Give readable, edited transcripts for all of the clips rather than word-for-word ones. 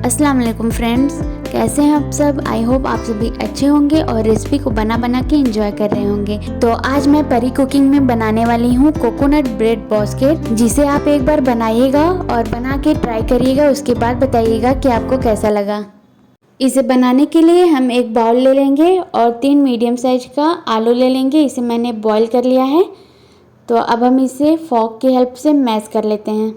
अस्सलाम वालेकुम फ्रेंड्स, कैसे हैं आप सब। आई होप आप सभी अच्छे होंगे और रेसिपी को बना के एंजॉय कर रहे होंगे। तो आज मैं परी कुकिंग में बनाने वाली हूँ कोकोनट ब्रेड बास्केट, जिसे आप एक बार बनाइएगा और बना के ट्राई करिएगा। उसके बाद बताइएगा कि आपको कैसा लगा। इसे बनाने के लिए हम एक बाउल ले लेंगे और 3 मीडियम साइज का आलू ले लेंगे। इसे मैंने बॉईल कर लिया है। तो अब हम इसे फॉक की हेल्प से मैश कर लेते हैं।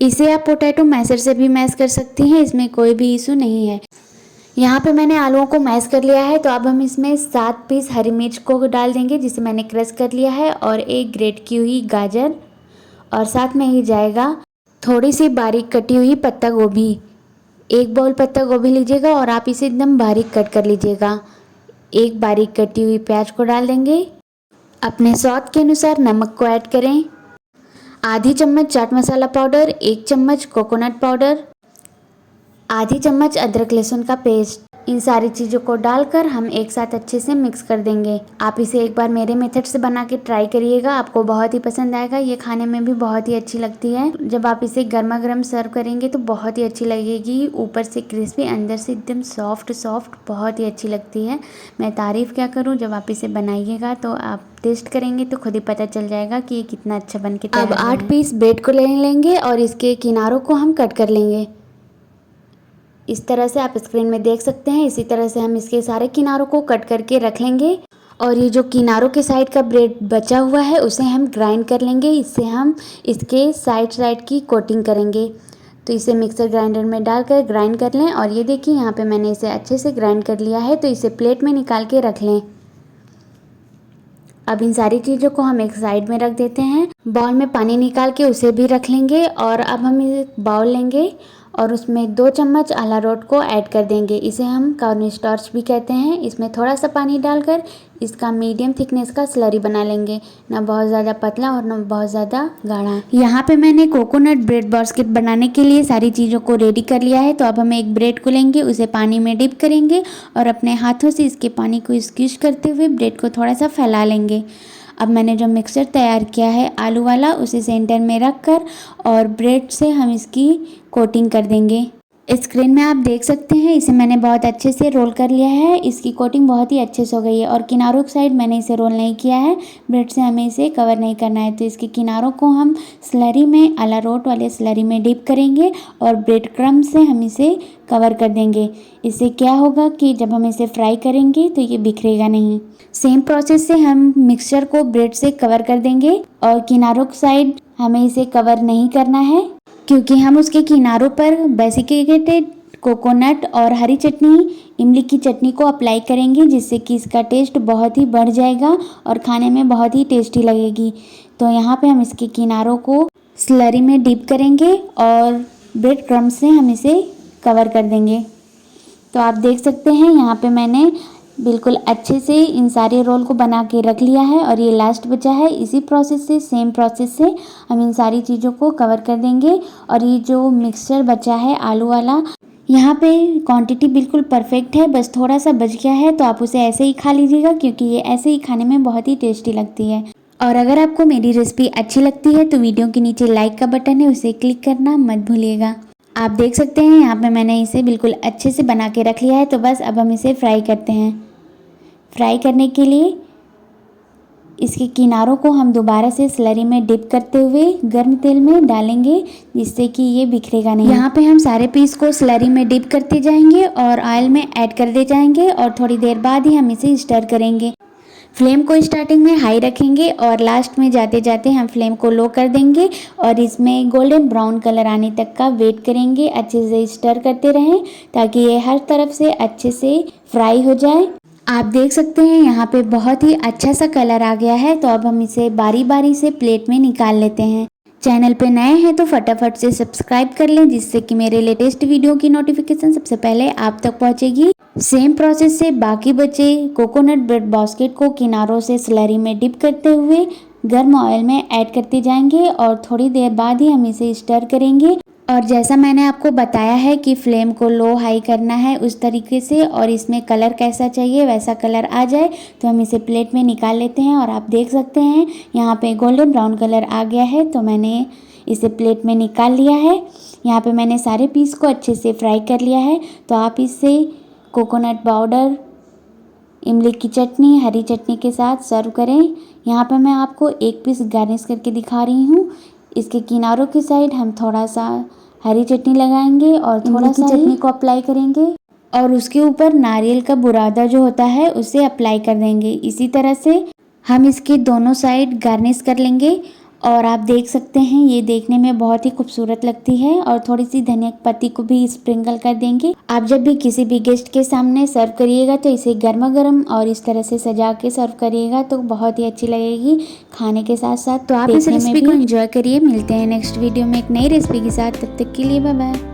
इसे आप पोटैटो मैशर से भी मैश कर सकती हैं, इसमें कोई भी इशू नहीं है। यहाँ पे मैंने आलूओं को मैश कर लिया है। तो अब हम इसमें 7 पीस हरी मिर्च को डाल देंगे, जिसे मैंने क्रश कर लिया है, और एक ग्रेट की हुई गाजर, और साथ में ही जाएगा थोड़ी सी बारीक कटी हुई पत्ता गोभी। एक बाउल पत्ता गोभी लीजिएगा और आप इसे एकदम बारीक कट कर लीजिएगा। एक बारीक कटी हुई प्याज को डाल देंगे। अपने स्वाद के अनुसार नमक को ऐड करें। आधी चम्मच चाट मसाला पाउडर, 1 चम्मच कोकोनट पाउडर, आधी चम्मच अदरक लहसुन का पेस्ट। इन सारी चीज़ों को डालकर हम एक साथ अच्छे से मिक्स कर देंगे। आप इसे एक बार मेरे मेथड से बना के ट्राई करिएगा, आपको बहुत ही पसंद आएगा। ये खाने में भी बहुत ही अच्छी लगती है। जब आप इसे गर्मा गर्म सर्व करेंगे तो बहुत ही अच्छी लगेगी। ऊपर से क्रिस्पी, अंदर से एकदम सॉफ्ट बहुत ही अच्छी लगती है। मैं तारीफ़ क्या करूँ, जब आप इसे बनाइएगा तो आप टेस्ट करेंगे तो खुद ही पता चल जाएगा कि ये कितना अच्छा बन के तैयार है। अब 8 पीस ब्रेड को ले लेंगे और इसके किनारों को हम कट कर लेंगे। इस तरह से आप स्क्रीन में देख सकते हैं। इसी तरह से हम इसके सारे किनारों को कट करके रख लेंगे। और ये जो किनारों के साइड का ब्रेड बचा हुआ है उसे हम ग्राइंड कर लेंगे। इससे हम इसके साइड की कोटिंग करेंगे। तो इसे मिक्सर ग्राइंडर में डालकर ग्राइंड कर लें। और ये देखिए, यहाँ पे मैंने इसे अच्छे से ग्राइंड कर लिया है। तो इसे प्लेट में निकाल के रख लें। अब इन सारी चीज़ों को हम एक साइड में रख देते हैं। बाउल में पानी निकाल के उसे भी रख लेंगे। और अब हम एक बाउल लेंगे और उसमें 2 चम्मच अरारोट को ऐड कर देंगे। इसे हम कॉर्नस्टार्च भी कहते हैं। इसमें थोड़ा सा पानी डालकर इसका मीडियम थिकनेस का स्लरी बना लेंगे, ना बहुत ज़्यादा पतला और ना बहुत ज़्यादा गाढ़ा। यहाँ पे मैंने कोकोनट ब्रेड बास्केट बनाने के लिए सारी चीज़ों को रेडी कर लिया है। तो अब हम एक ब्रेड को लेंगे, उसे पानी में डिप करेंगे और अपने हाथों से इसके पानी को स्क्वीज करते हुए ब्रेड को थोड़ा सा फैला लेंगे। अब मैंने जो मिक्सचर तैयार किया है आलू वाला, उसे सेंटर में रखकर और ब्रेड से हम इसकी कोटिंग कर देंगे। स्क्रीन में आप देख सकते हैं, इसे मैंने बहुत अच्छे से रोल कर लिया है। इसकी कोटिंग बहुत ही अच्छे से हो गई है। और किनारों की साइड मैंने इसे रोल नहीं किया है, ब्रेड से हमें इसे कवर नहीं करना है। तो इसके किनारों को हम स्लरी में, अरारोट वाले स्लरी में डिप करेंगे और ब्रेड क्रम्ब से हम इसे कवर कर देंगे। इससे क्या होगा कि जब हम इसे फ्राई करेंगे तो ये बिखरेगा नहीं। सेम प्रोसेस से हम मिक्सचर को ब्रेड से कवर कर देंगे। और किनारों की साइड हमें इसे कवर नहीं करना है, क्योंकि हम उसके किनारों पर बेसिकेटेड कोकोनट और हरी चटनी, इमली की चटनी को अप्लाई करेंगे, जिससे कि इसका टेस्ट बहुत ही बढ़ जाएगा और खाने में बहुत ही टेस्टी लगेगी। तो यहाँ पे हम इसके किनारों को स्लरी में डिप करेंगे और ब्रेड क्रम्ब से हम इसे कवर कर देंगे। तो आप देख सकते हैं, यहाँ पे मैंने बिल्कुल अच्छे से इन सारे रोल को बना के रख लिया है और ये लास्ट बचा है। इसी प्रोसेस से, सेम प्रोसेस से हम इन सारी चीज़ों को कवर कर देंगे। और ये जो मिक्सचर बचा है आलू वाला, यहाँ पे क्वांटिटी बिल्कुल परफेक्ट है, बस थोड़ा सा बच गया है। तो आप उसे ऐसे ही खा लीजिएगा, क्योंकि ये ऐसे ही खाने में बहुत ही टेस्टी लगती है। और अगर आपको मेरी रेसिपी अच्छी लगती है तो वीडियो के नीचे लाइक का बटन है, उसे क्लिक करना मत भूलिएगा। आप देख सकते हैं, यहाँ पे मैंने इसे बिल्कुल अच्छे से बना के रख लिया है। तो बस अब हम इसे फ्राई करते हैं। फ्राई करने के लिए इसके किनारों को हम दोबारा से स्लरी में डिप करते हुए गर्म तेल में डालेंगे, जिससे कि ये बिखरेगा नहीं। यहाँ पे हम सारे पीस को स्लरी में डिप करते जाएंगे और ऑयल में ऐड करते जाएंगे और थोड़ी देर बाद ही हम इसे स्टर करेंगे। फ्लेम को स्टार्टिंग में हाई रखेंगे और लास्ट में जाते जाते हम फ्लेम को लो कर देंगे और इसमें गोल्डन ब्राउन कलर आने तक का वेट करेंगे। अच्छे से स्टर करते रहें ताकि ये हर तरफ से अच्छे से फ्राई हो जाए। आप देख सकते हैं, यहाँ पे बहुत ही अच्छा सा कलर आ गया है। तो अब हम इसे बारी बारी से प्लेट में निकाल लेते हैं। चैनल पे नए हैं तो फटाफट से सब्सक्राइब कर लें, जिससे कि मेरे लेटेस्ट वीडियो की नोटिफिकेशन सबसे पहले आप तक पहुंचेगी। सेम प्रोसेस से बाकी बचे कोकोनट ब्रेड बास्केट को किनारों से स्लरी में डिप करते हुए गर्म ऑयल में ऐड करते जाएंगे और थोड़ी देर बाद ही हम इसे स्टर करेंगे। और जैसा मैंने आपको बताया है कि फ्लेम को लो हाई करना है उस तरीके से, और इसमें कलर कैसा चाहिए वैसा कलर आ जाए तो हम इसे प्लेट में निकाल लेते हैं। और आप देख सकते हैं यहाँ पे गोल्डन ब्राउन कलर आ गया है, तो मैंने इसे प्लेट में निकाल लिया है। यहाँ पे मैंने सारे पीस को अच्छे से फ्राई कर लिया है। तो आप इससे कोकोनट पाउडर, इमली की चटनी, हरी चटनी के साथ सर्व करें। यहाँ पर मैं आपको एक पीस गार्निश करके दिखा रही हूँ। इसके किनारों की साइड हम थोड़ा सा हरी चटनी लगाएंगे और थोड़ा सा चटनी को अप्लाई करेंगे और उसके ऊपर नारियल का बुरादा जो होता है उसे अप्लाई कर देंगे। इसी तरह से हम इसके दोनों साइड गार्निश कर लेंगे और आप देख सकते हैं ये देखने में बहुत ही खूबसूरत लगती है। और थोड़ी सी धनिया पत्ती को भी स्प्रिंकल कर देंगे। आप जब भी किसी भी गेस्ट के सामने सर्व करिएगा तो इसे गर्मा गर्म और इस तरह से सजा के सर्व करिएगा तो बहुत ही अच्छी लगेगी खाने के साथ साथ। तो आप इस रेसिपी को एंजॉय करिए। मिलते हैं नेक्स्ट वीडियो में एक नई रेसिपी के साथ। तब तक के लिए बाय बाय।